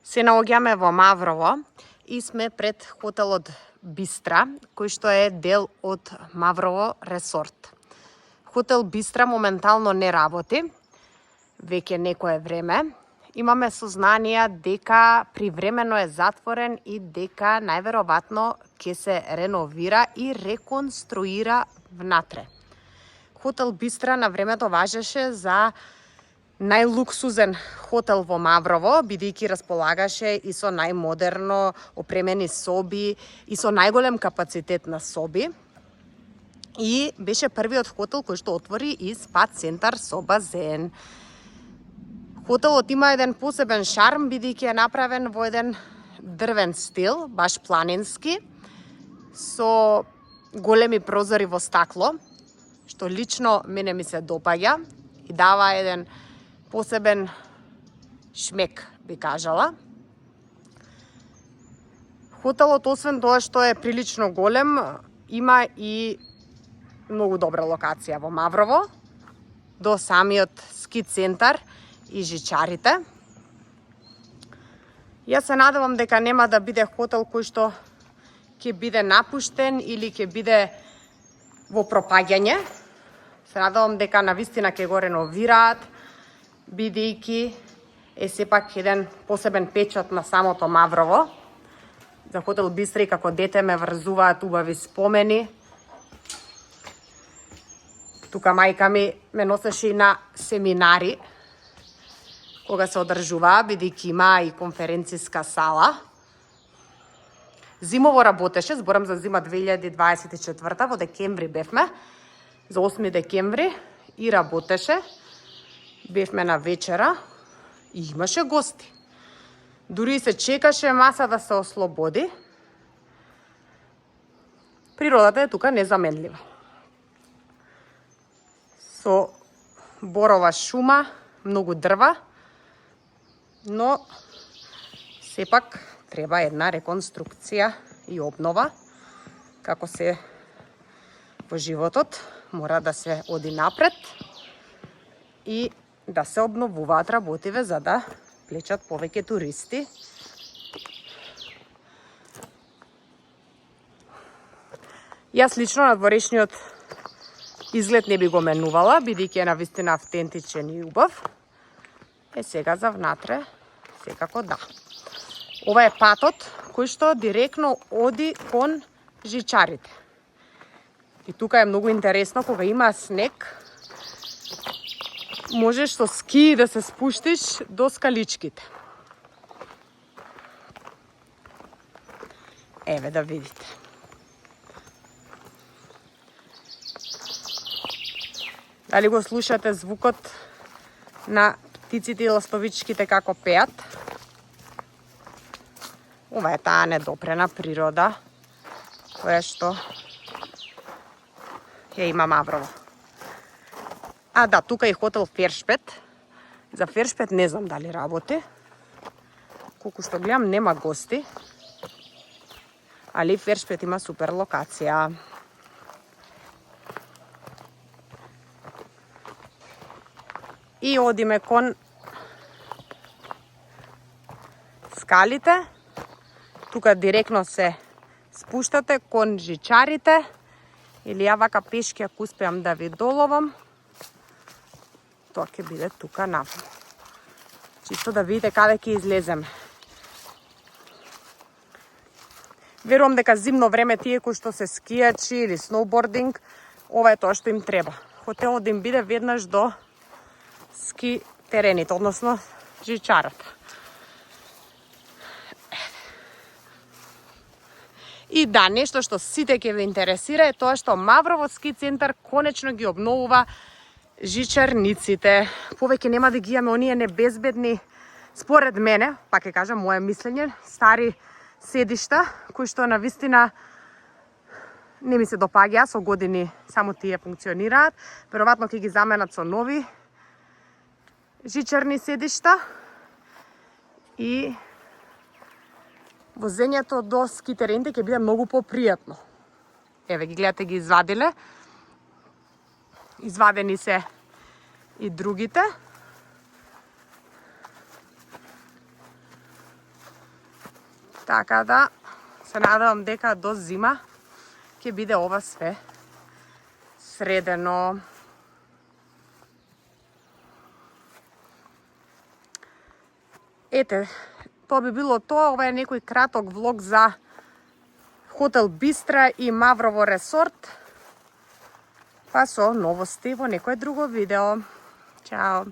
Се наоѓаме во Маврово и сме пред хотелот Бистра, кој што е дел од Маврово Ресорт. Хотел Бистра моментално не работи, веќе некое време. Имаме сознанија дека привремено е затворен и дека најверојатно ќе се реновира и реконструира внатре. Хотел Бистра на времето важеше за најлуксузен хотел во Маврово, бидејќи располагаше и со најмодерно опремени соби и со најголем капацитет на соби. И беше првиот хотел кој што отвори и спа центар со базен. Хотелот има еден посебен шарм, бидејќи е направен во еден дрвен стил, баш планински, со големи прозори во стакло, што лично мене ми се допаѓа и дава еден посебен шмек, би кажала. Хотелот, освен тоа што е прилично голем, има и многу добра локација во Маврово, до самиот ски центар и жичарите. Јас се надевам дека нема да биде хотел кој што ќе биде напуштен или ќе биде во пропаѓање. Се надевам дека навистина ќе го реновираат, бидејќи е сепак еден посебен печат на самото Маврово. За хотел Бистра и како дете ме врзуваат убави спомени. Тука мајка ми ме носеше и на семинари, кога се одржуваа, бидејќи има и конференциска сала. Зимово работеше, зборам за зима 2024, во декември бевме, за 8 декември, и работеше. Бевме на вечера и имаше гости. Дури се чекаше маса да се ослободи. Природата е тука незаменлива. Со борова шума, многу дрва, но сепак треба една реконструкција и обнова. Како се во животот, мора да се оди напред и да се обновуваат работиве за да плечат повеќе туристи. Јас лично на дворешниот изглед не би го менувала, бидејќи е навистина автентичен и убав. Сега за внатре, секако да. Ова е патот кој што директно оди кон жичарите. И тука е многу интересно, кога има снег, можеш со ски да се спуштиш до скаличките. Еве да видите. Дали го слушате звукот на птиците и ластовичките како пеат? Ова е таа недопрена природа која што ја има Маврово. А да, тука е хотел Фершпет. За Фершпет не знам дали работи. Колку што гледам нема гости. Али Фершпет има супер локација. И одиме кон скалите. Тука директно се спуштате кон жичарите. Или ја вака пешки ако успеам да ви доловам. Тоа ќе биде тука навно. Чисто да видите каде ќе излеземе. Верувам дека зимно време тие кои што се скијачи или сноубординг, ова е тоа што им треба. Хотелот да им биде веднаш до ски терените, односно жичарата. И да, нешто што сите ќе ве интересира е тоа што Маврово ски центар конечно ги обновува жичарниците. Повеќе нема да ги имаме оние небезбедни, според мене, пак ќе кажам моje мислење, стари седишта, кои што навистина не ми се допаѓа, со години само тие функционираат. Веројатно ќе ги заменат со нови жичарни седишта и возењето до ски терените ќе биде многу попријатно. Еве ги гледате, ги извадиле. Извадени се и другите. Така да, се надевам дека до зима ќе биде ова све средено. Ете, тоа би било тоа. Ова е некој краток влог за хотел Бистра и Маврово ресорт. Па со новости во некој друго видео. Чао!